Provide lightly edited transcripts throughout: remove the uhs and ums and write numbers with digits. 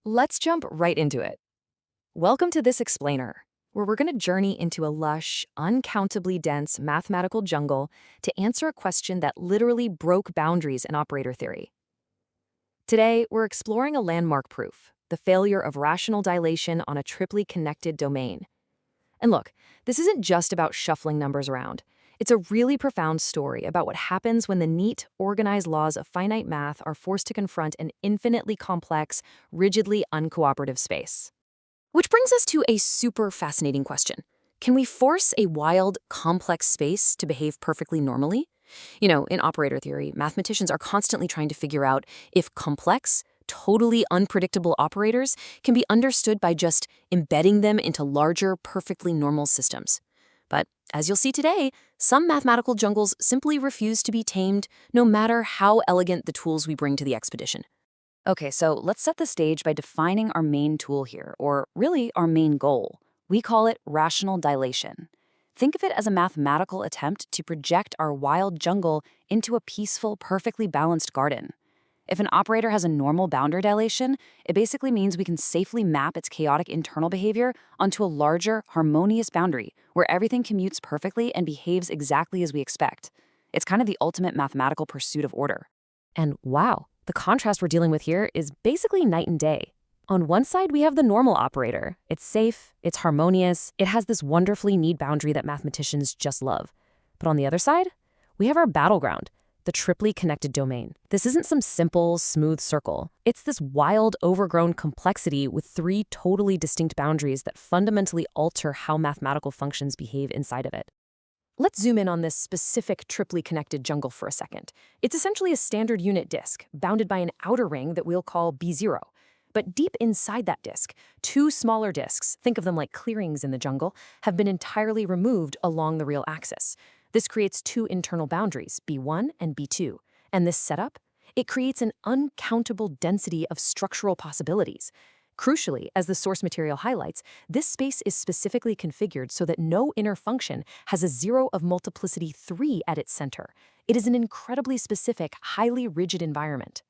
Let's jump right into it. Welcome to this explainer, where we're going to journey into a lush, uncountably dense mathematical jungle to answer a question that literally broke boundaries in operator theory. Today, we're exploring a landmark proof, the failure of rational dilation on a triply connected domain. And look, this isn't just about shuffling numbers around. It's a really profound story about what happens when the neat, organized laws of finite math are forced to confront an infinitely complex, rigidly uncooperative space. Which brings us to a super fascinating question. Can we force a wild, complex space to behave perfectly normally? In operator theory, mathematicians are constantly trying to figure out if complex, totally unpredictable operators can be understood by just embedding them into larger, perfectly normal systems. But as you'll see today, some mathematical jungles simply refuse to be tamed, no matter how elegant the tools we bring to the expedition. Okay, so let's set the stage by defining our main tool here, or really our main goal. We call it rational dilation. Think of it as a mathematical attempt to project our wild jungle into a peaceful, perfectly balanced garden. If an operator has a normal boundary dilation, it basically means we can safely map its chaotic internal behavior onto a larger, harmonious boundary where everything commutes perfectly and behaves exactly as we expect. It's kind of the ultimate mathematical pursuit of order. And wow, the contrast we're dealing with here is basically night and day. On one side, we have the normal operator. It's safe, it's harmonious, it has this wonderfully neat boundary that mathematicians just love. But on the other side, we have our battleground, the triply connected domain. This isn't some simple, smooth circle. It's this wild, overgrown complexity with three totally distinct boundaries that fundamentally alter how mathematical functions behave inside of it. Let's zoom in on this specific triply connected jungle for a second. It's essentially a standard unit disk, bounded by an outer ring that we'll call B0. But deep inside that disk, two smaller disks, think of them like clearings in the jungle, have been entirely removed along the real axis. This creates two internal boundaries, B1 and B2. And this setup? It creates an uncountable density of structural possibilities. Crucially, as the source material highlights, this space is specifically configured so that no inner function has a zero of multiplicity 3 at its center. It is an incredibly specific, highly rigid environment.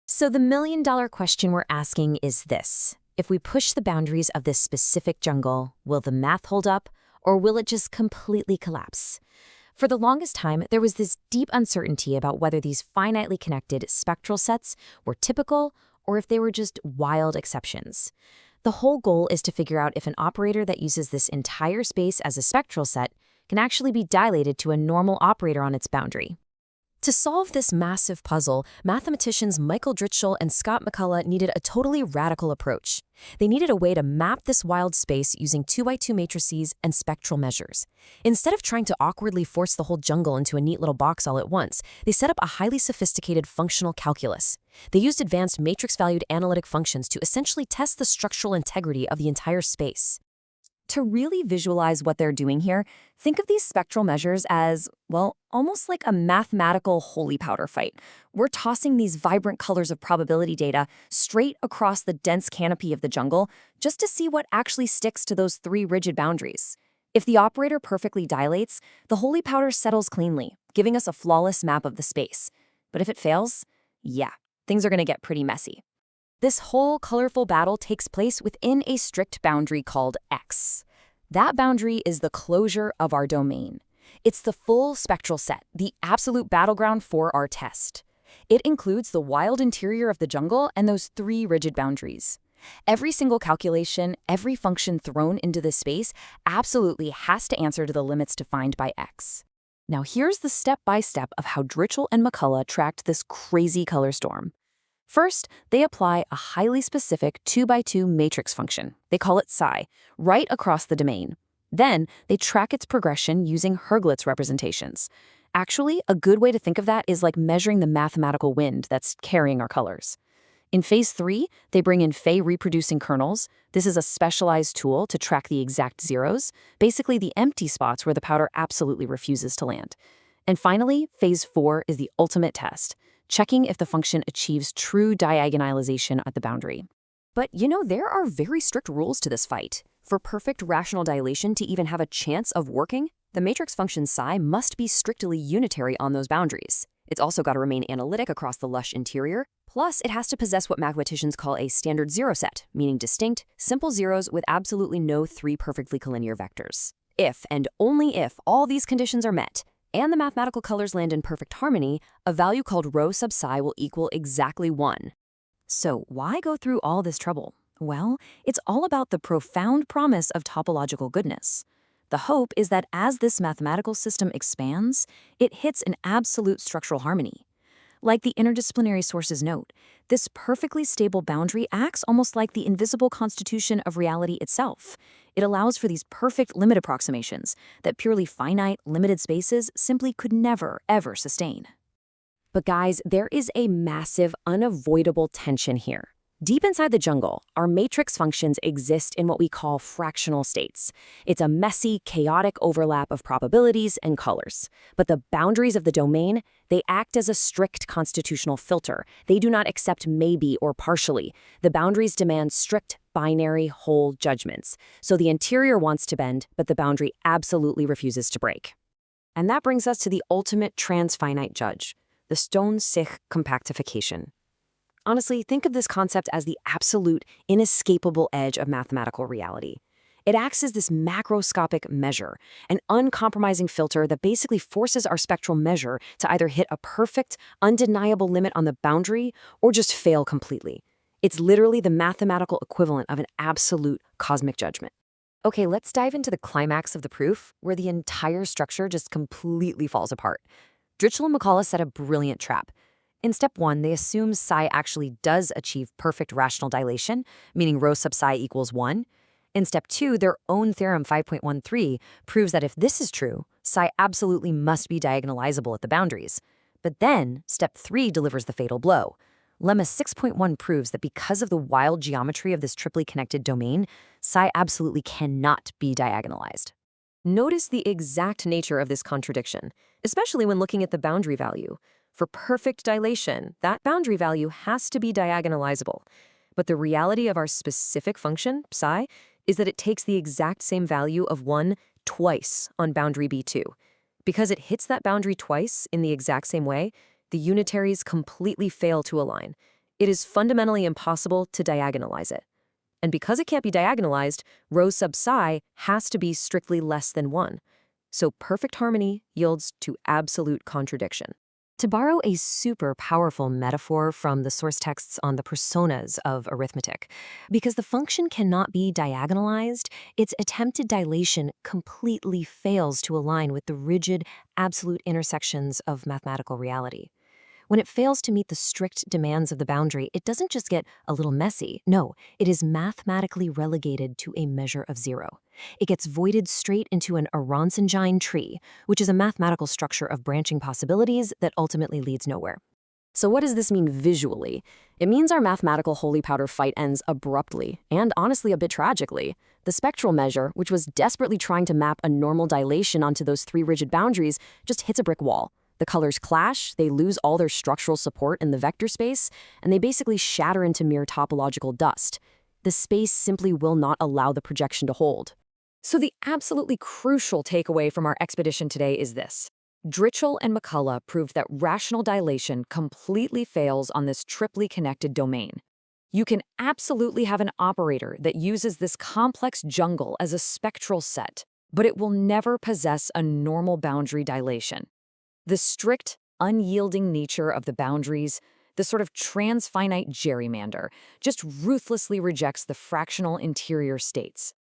So the million-dollar question we're asking is this. If we push the boundaries of this specific jungle, will the math hold up, or will it just completely collapse? For the longest time, there was this deep uncertainty about whether these finitely connected spectral sets were typical or if they were just wild exceptions. The whole goal is to figure out if an operator that uses this entire space as a spectral set can actually be dilated to a normal operator on its boundary. To solve this massive puzzle, mathematicians Michael Dritschel and Scott McCullough needed a totally radical approach. They needed a way to map this wild space using 2x2 matrices and spectral measures. Instead of trying to awkwardly force the whole jungle into a neat little box all at once, they set up a highly sophisticated functional calculus. They used advanced matrix-valued analytic functions to essentially test the structural integrity of the entire space. To really visualize what they're doing here, think of these spectral measures as, well, almost like a mathematical holy powder fight. We're tossing these vibrant colors of probability data straight across the dense canopy of the jungle just to see what actually sticks to those three rigid boundaries. If the operator perfectly dilates, the holy powder settles cleanly, giving us a flawless map of the space. But if it fails, yeah, things are going to get pretty messy. This whole colorful battle takes place within a strict boundary called X. That boundary is the closure of our domain. It's the full spectral set, the absolute battleground for our test. It includes the wild interior of the jungle and those three rigid boundaries. Every single calculation, every function thrown into this space absolutely has to answer to the limits defined by X. Now here's the step-by-step of how Dritschel and McCullough tracked this crazy color storm. First, they apply a highly specific 2x2 matrix function, they call it psi, right across the domain. Then, they track its progression using Herglitz representations. Actually, a good way to think of that is like measuring the mathematical wind that's carrying our colors. In phase 3, they bring in Fay-reproducing kernels. This is a specialized tool to track the exact zeros, basically the empty spots where the powder absolutely refuses to land. And finally, phase 4 is the ultimate test, checking if the function achieves true diagonalization at the boundary. But there are very strict rules to this fight. For perfect rational dilation to even have a chance of working, the matrix function psi must be strictly unitary on those boundaries. It's also got to remain analytic across the lush interior. Plus, it has to possess what mathematicians call a standard zero set, meaning distinct, simple zeros with absolutely no three perfectly collinear vectors. If, and only if, all these conditions are met, and the mathematical colors land in perfect harmony, a value called rho sub psi will equal exactly 1. So why go through all this trouble? Well, it's all about the profound promise of topological goodness. The hope is that as this mathematical system expands, it hits an absolute structural harmony. Like the interdisciplinary sources note, this perfectly stable boundary acts almost like the invisible constitution of reality itself. It allows for these perfect limit approximations that purely finite, limited spaces simply could never, ever sustain. But guys, there is a massive, unavoidable tension here. Deep inside the jungle, our matrix functions exist in what we call fractional states. It's a messy, chaotic overlap of probabilities and colors. But the boundaries of the domain, they act as a strict constitutional filter. They do not accept maybe or partially. The boundaries demand strict, binary, whole judgments. So the interior wants to bend, but the boundary absolutely refuses to break. And that brings us to the ultimate transfinite judge, the Stone-Sich compactification. Honestly, think of this concept as the absolute, inescapable edge of mathematical reality. It acts as this macroscopic measure, an uncompromising filter that basically forces our spectral measure to either hit a perfect, undeniable limit on the boundary or just fail completely. It's literally the mathematical equivalent of an absolute cosmic judgment. Okay, let's dive into the climax of the proof, where the entire structure just completely falls apart. Dritschel and McCullough set a brilliant trap. In step 1, they assume psi actually does achieve perfect rational dilation, meaning rho sub psi equals 1. In step 2, their own theorem 5.13 proves that if this is true, psi absolutely must be diagonalizable at the boundaries. But then, step 3 delivers the fatal blow. Lemma 6.1 proves that because of the wild geometry of this triply connected domain, psi absolutely cannot be diagonalized. Notice the exact nature of this contradiction, especially when looking at the boundary value. For perfect dilation, that boundary value has to be diagonalizable. But the reality of our specific function, psi, is that it takes the exact same value of 1 twice on boundary B2. Because it hits that boundary twice in the exact same way, the unitaries completely fail to align. It is fundamentally impossible to diagonalize it. And because it can't be diagonalized, rho sub psi has to be strictly less than 1. So perfect harmony yields to absolute contradiction. To borrow a super powerful metaphor from the source texts on the personas of arithmetic, because the function cannot be diagonalized, its attempted dilation completely fails to align with the rigid, absolute intersections of mathematical reality. When it fails to meet the strict demands of the boundary, it doesn't just get a little messy. No, it is mathematically relegated to a measure of 0. It gets voided straight into an Aronson-Gine tree, which is a mathematical structure of branching possibilities that ultimately leads nowhere. So what does this mean visually? It means our mathematical holy powder fight ends abruptly, and honestly a bit tragically. The spectral measure, which was desperately trying to map a normal dilation onto those 3 rigid boundaries, just hits a brick wall. The colors clash, they lose all their structural support in the vector space, and they basically shatter into mere topological dust. The space simply will not allow the projection to hold. So the absolutely crucial takeaway from our expedition today is this. Dritschel and McCullough proved that rational dilation completely fails on this triply connected domain. You can absolutely have an operator that uses this complex jungle as a spectral set, but it will never possess a normal boundary dilation. The strict, unyielding nature of the boundaries, the sort of transfinite gerrymander, just ruthlessly rejects the fractional interior states.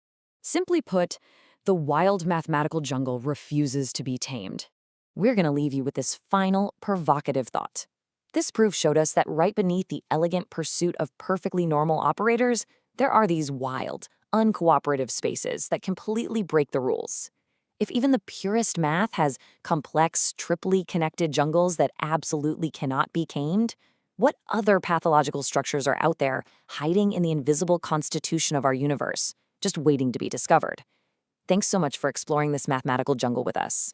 Simply put, the wild mathematical jungle refuses to be tamed. We're going to leave you with this final, provocative thought. This proof showed us that right beneath the elegant pursuit of perfectly normal operators, there are these wild, uncooperative spaces that completely break the rules. If even the purest math has complex, triply connected jungles that absolutely cannot be tamed, what other pathological structures are out there hiding in the invisible constitution of our universe, just waiting to be discovered? Thanks so much for exploring this mathematical jungle with us.